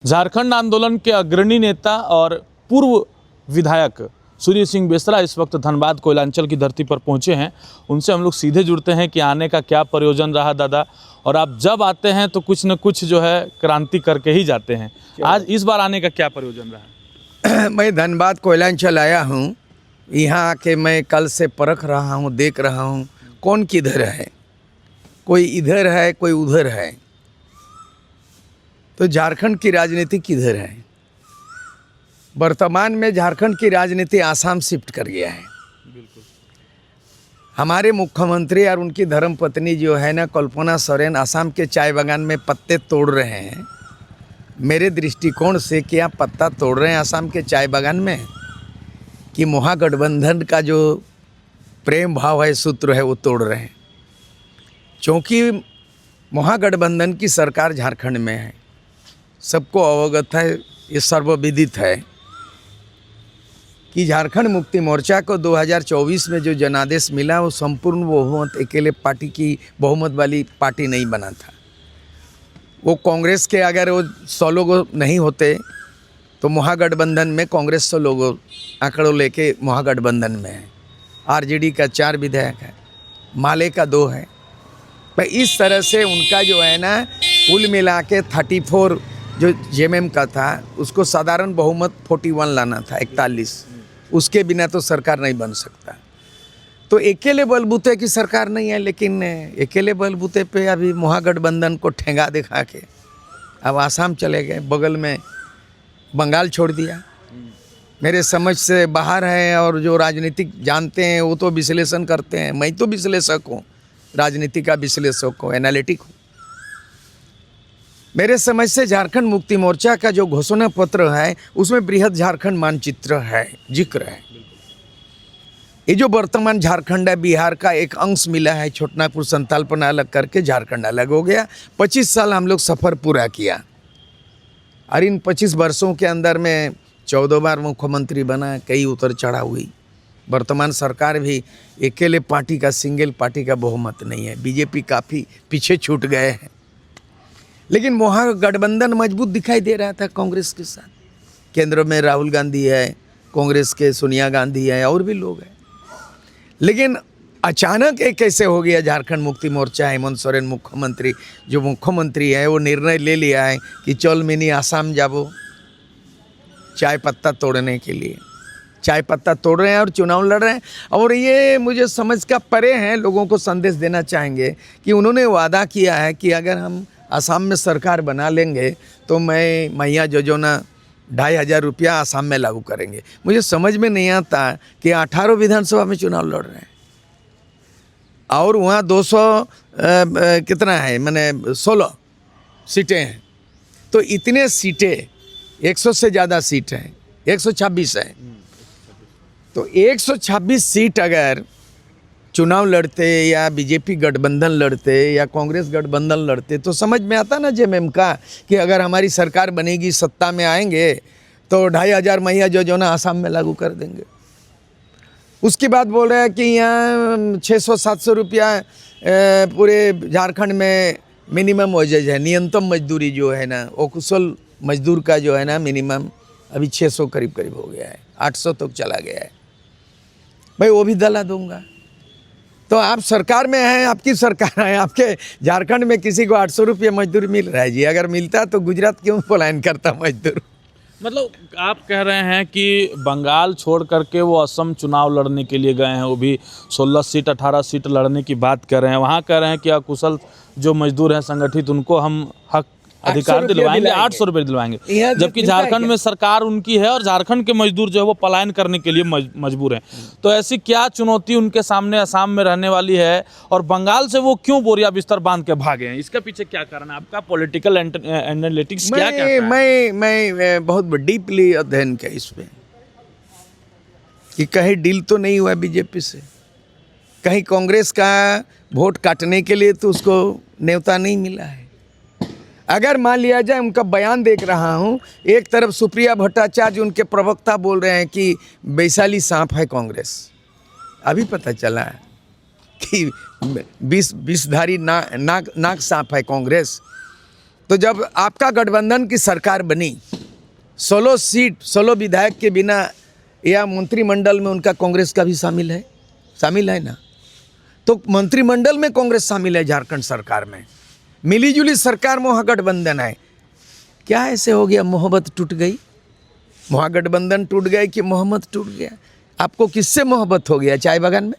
झारखंड आंदोलन के अग्रणी नेता और पूर्व विधायक सूर्य सिंह बेसरा इस वक्त धनबाद कोयलांचल की धरती पर पहुंचे हैं। उनसे हम लोग सीधे जुड़ते हैं कि आने का क्या प्रयोजन रहा दादा, और आप जब आते हैं तो कुछ न कुछ जो है क्रांति करके ही जाते हैं। आज इस बार आने का क्या प्रयोजन रहा? मैं धनबाद कोयलांचल आया हूँ। यहाँ आके मैं कल से परख रहा हूँ, देख रहा हूँ कौन किधर है। कोई इधर है, कोई उधर है। तो झारखंड की राजनीति किधर है? वर्तमान में झारखंड की राजनीति आसाम शिफ्ट कर गया है। बिल्कुल। हमारे मुख्यमंत्री और उनकी धर्मपत्नी जो है ना, कल्पना सोरेन, आसाम के चाय बागान में पत्ते तोड़ रहे हैं। मेरे दृष्टिकोण से क्या पत्ता तोड़ रहे हैं आसाम के चाय बागान में, कि महागठबंधन का जो प्रेम भाव है, सूत्र है, वो तोड़ रहे हैं। क्योंकि महागठबंधन की सरकार झारखंड में है, सबको अवगत है, ये सर्वविदित है कि झारखंड मुक्ति मोर्चा को 2024 में जो जनादेश मिला वो संपूर्ण बहुमत, अकेले पार्टी की बहुमत वाली पार्टी नहीं बना था। वो कांग्रेस के अगर वो 100 लोग नहीं होते तो महागठबंधन में कांग्रेस 100 लोग आंकड़ों लेके महागठबंधन में है। आरजेडी का 4 विधायक है, माले का 2 है। पर इस तरह से उनका जो है ना, कुल मिला के 34 जो जेएमएम का था उसको साधारण बहुमत 41 लाना था, 41। उसके बिना तो सरकार नहीं बन सकता। तो अकेले बलबूते की सरकार नहीं है, लेकिन अकेले बलबूते पे अभी महागठबंधन को ठेंगा दिखा के अब आसाम चले गए, बगल में बंगाल छोड़ दिया। मेरे समझ से बाहर है, और जो राजनीतिक जानते हैं वो तो विश्लेषण करते हैं। मैं तो विश्लेषक हूँ, राजनीति का विश्लेषक हूँ, एनालिटिक हूँ। मेरे समझ से झारखंड मुक्ति मोर्चा का जो घोषणा पत्र है उसमें बृहद झारखंड मानचित्र है, जिक्र है। ये जो वर्तमान झारखंड है, बिहार का एक अंश मिला है, छोटनागपुर संथालपना अलग करके झारखंड अलग हो गया। 25 साल हम लोग सफ़र पूरा किया, और इन 25 वर्षों के अंदर में 14 बार मुख्यमंत्री बना, कई उतर चढ़ाव हुई। वर्तमान सरकार भी अकेले पार्टी का, सिंगल पार्टी का बहुमत नहीं है। बीजेपी काफ़ी पीछे छूट गए हैं, लेकिन महागठबंधन मजबूत दिखाई दे रहा था कांग्रेस के साथ। केंद्र में राहुल गांधी है, कांग्रेस के सोनिया गांधी है, और भी लोग हैं। लेकिन अचानक एक कैसे हो गया, झारखंड मुक्ति मोर्चा, हेमंत सोरेन मुख्यमंत्री, जो मुख्यमंत्री है वो निर्णय ले लिया है कि चल मिनी आसाम जाबो चाय पत्ता तोड़ने के लिए। चाय पत्ता तोड़ रहे हैं और चुनाव लड़ रहे हैं। और ये मुझे समझ का परे हैं। लोगों को संदेश देना चाहेंगे कि उन्होंने वादा किया है कि अगर हम आसाम में सरकार बना लेंगे तो मैं मैया योजना 2500 रुपया आसाम में लागू करेंगे। मुझे समझ में नहीं आता कि 18 विधानसभा में चुनाव लड़ रहे हैं, और वहाँ 200 कितना है, मैंने 16 सीटें हैं। तो इतने सीटें, 100 से ज़्यादा सीट हैं, 126 है। तो 126 सीट अगर चुनाव लड़ते, या बीजेपी गठबंधन लड़ते, या कांग्रेस गठबंधन लड़ते, तो समझ में आता ना जेएमएम का, कि अगर हमारी सरकार बनेगी, सत्ता में आएंगे, तो 2500 मैया योजना आसाम में लागू कर देंगे। उसके बाद बोल रहे हैं कि यहाँ 600-700 रुपया पूरे झारखंड में मिनिमम वेजेज है। न्यूनतम मजदूरी जो है ना, वो कुशल मजदूर का जो है ना, मिनिमम अभी 600 करीब हो गया है, 800 तक चला गया है। भाई वो भी दिला दूंगा। तो आप सरकार में हैं, आपकी सरकार है, आपके झारखंड में किसी को 800 रुपये मजदूरी मिल रहा है जी। अगर मिलता तो गुजरात क्यों पलायन करता मजदूर? मतलब आप कह रहे हैं कि बंगाल छोड़ करके वो असम चुनाव लड़ने के लिए गए हैं, वो भी 16 सीट 18 सीट लड़ने की बात कर रहे हैं। वहाँ कह रहे हैं कि अकुशल जो मजदूर हैं संगठित, उनको हम हक अधिकार दिलवाएंगे, 800 रुपये दिलवाएंगे, जबकि झारखंड में सरकार उनकी है और झारखंड के मजदूर जो है वो पलायन करने के लिए मजबूर हैं। तो ऐसी क्या चुनौती उनके सामने असम में रहने वाली है, और बंगाल से वो क्यों बोरिया बिस्तर बांध के भागे हैं? इसके पीछे क्या कारण है? आपका पॉलिटिकल एनालिटिक्स क्या कहता है? मैं बहुत डीपली अध्ययन किया इस पे, कि कहीं डील तो नहीं हुआ बीजेपी से, कहीं कांग्रेस का वोट काटने के लिए तो उसको न्योता नहीं मिला है। अगर मान लिया जाए, उनका बयान देख रहा हूँ, एक तरफ सुप्रिया भट्टाचार्य उनके प्रवक्ता बोल रहे हैं कि वैशाली सांप है कांग्रेस। अभी पता चला कि 20 धारी नाक सांप है कांग्रेस। तो जब आपका गठबंधन की सरकार बनी 16 सीट 16 विधायक के बिना या मंत्रिमंडल में उनका कांग्रेस का भी शामिल है ना। तो मंत्रिमंडल में कांग्रेस शामिल है झारखंड सरकार में, मिलीजुली सरकार महागठबंधन है। क्या ऐसे हो गया, मोहब्बत टूट गई, महागठबंधन टूट गए कि मोहब्बत टूट गया? आपको किससे मोहब्बत हो गया? चाय बागान में?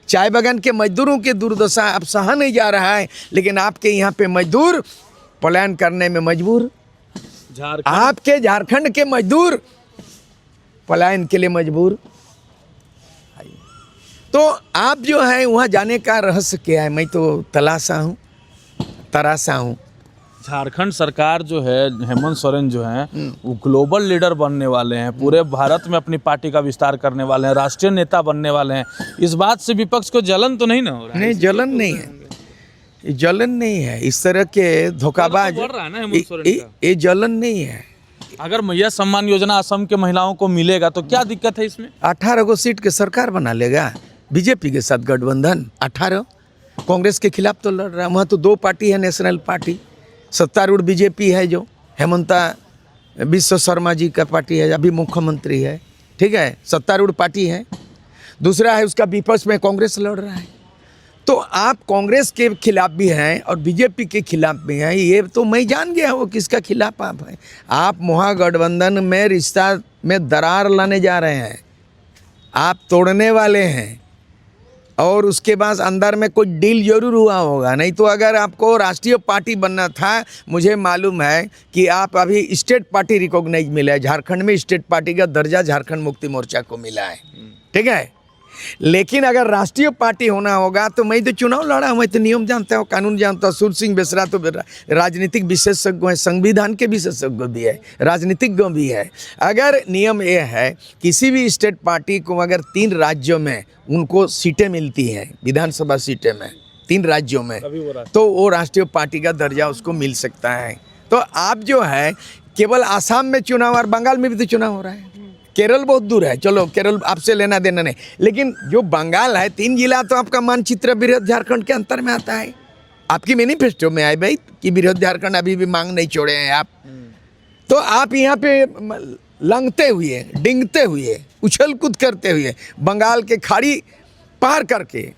चाय बागान के मजदूरों की दुर्दशा अब सहा नहीं जा रहा है, लेकिन आपके यहाँ पे मजदूर पलायन करने में मजबूर। आपके झारखंड के मजदूर पलायन के लिए मजबूर। तो आप जो है वहाँ जाने का रहस्य क्या है? मैं तो तरासा हूँ। झारखंड सरकार जो है, हेमंत सोरेन जो हैं वो ग्लोबल लीडर बनने वाले हैं, पूरे भारत में अपनी पार्टी का विस्तार करने वाले हैं, राष्ट्रीय नेता बनने वाले हैं। इस बात से विपक्ष को जलन तो नहीं ना हो रहा है? नहीं, जलन नहीं है, जलन नहीं है। इस तरह के धोखाबाज, ये जलन नहीं है। अगर मैया सम्मान योजना असम के महिलाओं को मिलेगा तो क्या दिक्कत है इसमें? 18 को सीट के सरकार बना लेगा बीजेपी के साथ गठबंधन। 18 कांग्रेस के खिलाफ तो लड़ रहा है। वहाँ तो 2 पार्टी है, नेशनल पार्टी, सत्तारूढ़ बीजेपी है जो हेमंता बिस्व शर्मा जी का पार्टी है, अभी मुख्यमंत्री है, ठीक है, सत्तारूढ़ पार्टी है। दूसरा है उसका विपक्ष में कांग्रेस लड़ रहा है। तो आप कांग्रेस के खिलाफ भी हैं और बीजेपी के खिलाफ भी हैं, ये तो मैं जान गया वो किसका खिलाफ आप हैं। आप महागठबंधन में रिश्ता में दरार लाने जा रहे हैं, आप तोड़ने वाले हैं, और उसके बाद अंदर में कोई डील जरूर हुआ होगा। नहीं तो अगर आपको राष्ट्रीय पार्टी बनना था, मुझे मालूम है कि आप अभी स्टेट पार्टी रिकॉग्नाइज मिला है, झारखंड में स्टेट पार्टी का दर्जा झारखंड मुक्ति मोर्चा को मिला है, ठीक है। लेकिन अगर राष्ट्रीय पार्टी होना होगा तो मैं तो चुनाव लड़ा हूँ, मैं तो नियम जानता हूँ, कानून जानता हूँ। सूर सिंह बेसरा तो राजनीतिक विशेषज्ञ है, संविधान के विशेषज्ञ भी है, राजनीतिज्ञ भी है। अगर नियम ये है किसी भी स्टेट पार्टी को अगर 3 राज्यों में उनको सीटें मिलती हैं, विधानसभा सीटें में 3 राज्यों में, तो वो राष्ट्रीय पार्टी का दर्जा उसको मिल सकता है। तो आप जो है केवल आसाम में चुनाव और बंगाल में भी तो चुनाव हो रहा है, केरल बहुत दूर है, चलो केरल आपसे लेना देना नहीं, लेकिन जो बंगाल है 3 जिला तो आपका मानचित्र बृहद झारखंड के अंतर में आता है। आपकी मैनिफेस्टो में आए भाई कि बृहद झारखंड अभी भी मांग नहीं छोड़े हैं आप। तो आप यहाँ पे लंघते हुए, डिंगते हुए, उछल कूद करते हुए बंगाल के खाड़ी पार करके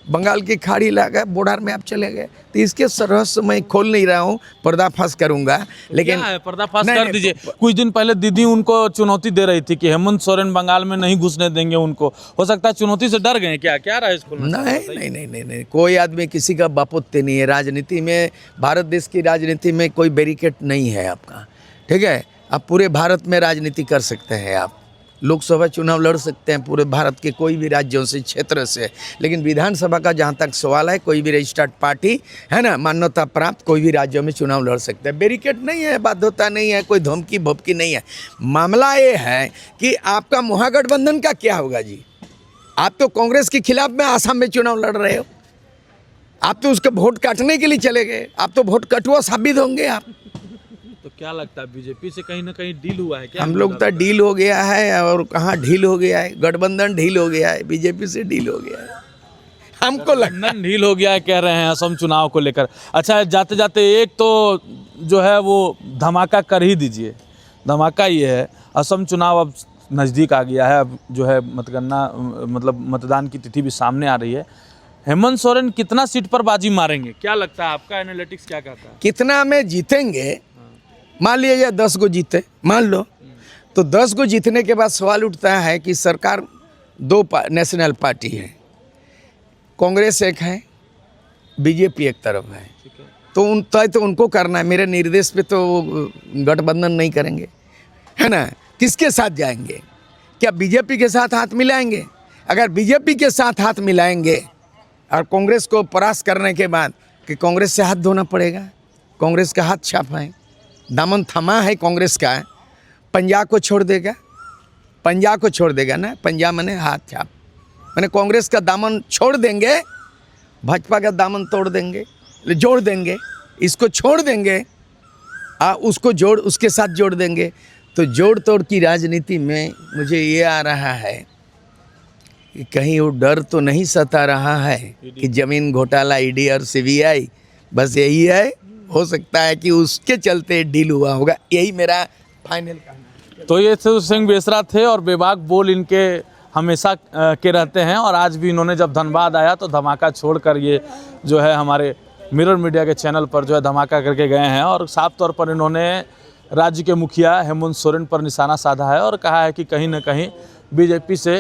बंगाल की खाड़ी लगा बॉर्डर में आप चले गए। तो इसके रहस्य मैं खोल नहीं रहा हूँ, पर्दाफाश करूंगा। लेकिन क्या है पर्दाफाश कर दीजिए। कुछ दिन पहले दीदी उनको चुनौती दे रही थी कि हेमंत सोरेन बंगाल में नहीं घुसने देंगे उनको। हो सकता है चुनौती से डर गए क्या? क्या रहा है इसको? नहीं, कोई आदमी किसी का बापुत्य नहीं है। राजनीति में, भारत देश की राजनीति में कोई बैरिकेड नहीं है आपका, ठीक है। आप पूरे भारत में राजनीति कर सकते हैं, आप लोकसभा चुनाव लड़ सकते हैं पूरे भारत के कोई भी राज्यों से, क्षेत्र से। लेकिन विधानसभा का जहाँ तक सवाल है, कोई भी रजिस्टर्ड पार्टी है ना, मान्यता प्राप्त कोई भी राज्यों में चुनाव लड़ सकते हैं। बैरिकेड नहीं है, बाध्यता नहीं है, कोई धमकी भपकी नहीं है। मामला ये है कि आपका महागठबंधन का क्या होगा जी। आप तो कांग्रेस के खिलाफ में आसाम में चुनाव लड़ रहे हो, आप तो उसका वोट काटने के लिए चले गए, आप तो वोट कटुआ साबित होंगे आप। तो क्या लगता है बीजेपी से कहीं ना कहीं डील हुआ है क्या? हम लोग तो डील हो गया है, और कहाँ डील हो गया है, गठबंधन डील हो गया है, बीजेपी से डील हो गया है, हमको लगता डील हो गया है कह रहे हैं असम चुनाव को लेकर। अच्छा, जाते जाते एक तो जो है वो धमाका कर ही दीजिए। धमाका ये है, असम चुनाव अब नज़दीक आ गया है, अब जो है मतदान की तिथि भी सामने आ रही है। हेमंत सोरेन कितना सीट पर बाजी मारेंगे, क्या लगता है? आपका एनालिटिक्स क्या कहता है? कितना में जीतेंगे? मान लीजिए 10 को जीते, मान लो, तो 10 को जीतने के बाद सवाल उठता है कि सरकार 2 नेशनल पार्टी है, कांग्रेस एक है, बीजेपी एक तरफ है, तो उनको करना है। मेरे निर्देश पे तो गठबंधन नहीं करेंगे, है ना। किसके साथ जाएंगे? क्या बीजेपी के साथ हाथ मिलाएंगे? अगर बीजेपी के साथ हाथ मिलाएंगे और कांग्रेस को परास्त करने के बाद, कि कांग्रेस से हाथ धोना पड़ेगा, कांग्रेस का हाथ छापा है, दामन थमा है कांग्रेस का, पंजाब को छोड़ देगा, पंजाब को छोड़ देगा ना, पंजाब मैंने हाथ छाप, मैंने कांग्रेस का दामन छोड़ देंगे, भाजपा का दामन तोड़ देंगे, जोड़ देंगे, इसको छोड़ देंगे, उसको उसके साथ जोड़ देंगे। तो जोड़ तोड़ की राजनीति में मुझे ये आ रहा है कि कहीं वो डर तो नहीं सता रहा है कि जमीन घोटाला, ईडी और सीबीआई, बस यही है हो सकता है कि उसके चलते डील हुआ होगा, यही मेरा फाइनल कहना है। तो ये सूर्य सिंह बेसरा थे और बेबाक बोल इनके हमेशा के रहते हैं, और आज भी इन्होंने जब धनबाद आया तो धमाका छोड़कर ये जो है हमारे मिरर मीडिया के चैनल पर जो है धमाका करके गए हैं, और साफ तौर पर इन्होंने राज्य के मुखिया हेमंत सोरेन पर निशाना साधा है और कहा है कि कहीं ना कहीं बीजेपी से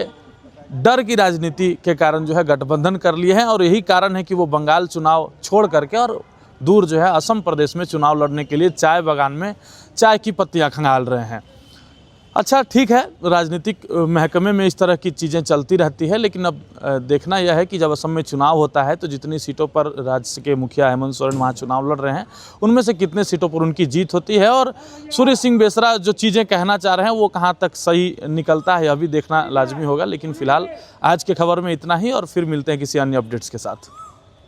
डर की राजनीति के कारण जो है गठबंधन कर लिए हैं, और यही कारण है कि वो बंगाल चुनाव छोड़ करके और दूर जो है असम प्रदेश में चुनाव लड़ने के लिए चाय बागान में चाय की पत्तियां खंगाल रहे हैं। अच्छा ठीक है, राजनीतिक महकमे में इस तरह की चीज़ें चलती रहती है, लेकिन अब देखना यह है कि जब असम में चुनाव होता है तो जितनी सीटों पर राज्य के मुखिया हेमंत सोरेन वहाँ चुनाव लड़ रहे हैं, उनमें से कितने सीटों पर उनकी जीत होती है, और सूर्य सिंह बेसरा जो चीज़ें कहना चाह रहे हैं वो कहाँ तक सही निकलता है, यह भी देखना लाजमी होगा। लेकिन फिलहाल आज के खबर में इतना ही, और फिर मिलते हैं किसी अन्य अपडेट्स के साथ।